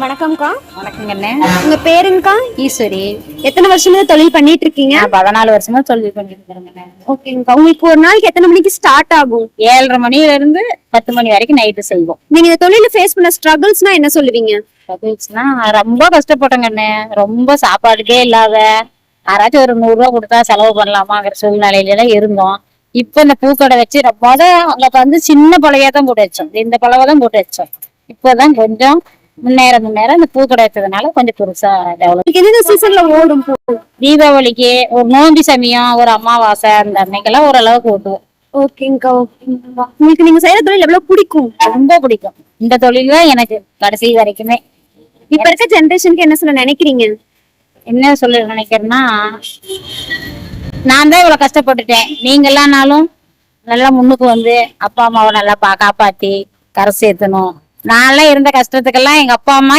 வணக்கம்க்கா. வணக்கங்கண்ணே. உங்க பேருங்கக்கா? ஈஸ்வரி. எத்தனை வருஷமா தொழில் பண்ணிட்டு இருக்கீங்க? 14 வருஷமா தொழில் பண்ணிட்டு இருக்கிறேங்கண்ணே. ஓகேங்கக்கா. உங்களுக்கு ஒரு நாளைக்கு எத்தனை மணிக்கு ஸ்டார்ட் ஆகும்? 7:30 மணில இருந்து 10 மணி வரைக்கும் நைட்டு செய்வோம். நீங்க இந்த தொழில ஃபேஸ் பண்ண ஸ்ட்ரகிள்ஸ்னா என்ன சொல்லுவீங்க? ஸ்ட்ரகிள்ஸ்னா ரொம்ப கஷ்டப்பட்டேங்கண்ணே. ரொம்ப சாப்பாடுக்கே இல்லாத, யாராச்சும் ஒரு 100 ரூபா கொடுத்தா செலவு பண்ணலாமாங்கிற சூழ்நிலையில எல்லாம் இருந்தோம். இப்ப இந்த பூக்கடை வச்சு அங்க வந்து சின்ன பழகையா தான் போட்டு வச்சோம். இந்த பழவை தான் போட்டு வச்சோம். இப்பதான் கொஞ்சம் முன்னேற இந்த பூக்கடை வச்சதுனால கொஞ்சம் பெருசா டெவலப். எந்த சீசன்ல ஓடும் பூ? தீபாவளிக்கு, ஒரு நோம்பி சமயம், ஒரு அமாவாசை, அந்த அன்னைக்கெல்லாம் ஓரளவுக்கு ஓட்டுவோம். ஓகேங்கக்கா. உங்களுக்கு நீங்க செய்யற தொழில் எவ்வளவு பிடிக்கும்? ரொம்ப பிடிக்கும். இந்த தொழில் தான் எனக்கு கடைசி வரைக்குமே. இப்ப இருக்க ஜெனரேஷனுக்கு என்ன சொல்ல நினைக்கிறீங்க? என்ன சொல்ல நினைக்கிறேன்னா, நான் தான் இவ்வளவு கஷ்டப்பட்டுட்டேன். நீங்க எல்லாம்னாலும் நல்லா முன்னுக்கு வந்து அப்பா அம்மாவை நல்லா காப்பாத்தி கரை சேர்த்தணும். நான் எல்லாம் இருந்த கஷ்டத்துக்கெல்லாம் எங்க அப்பா அம்மா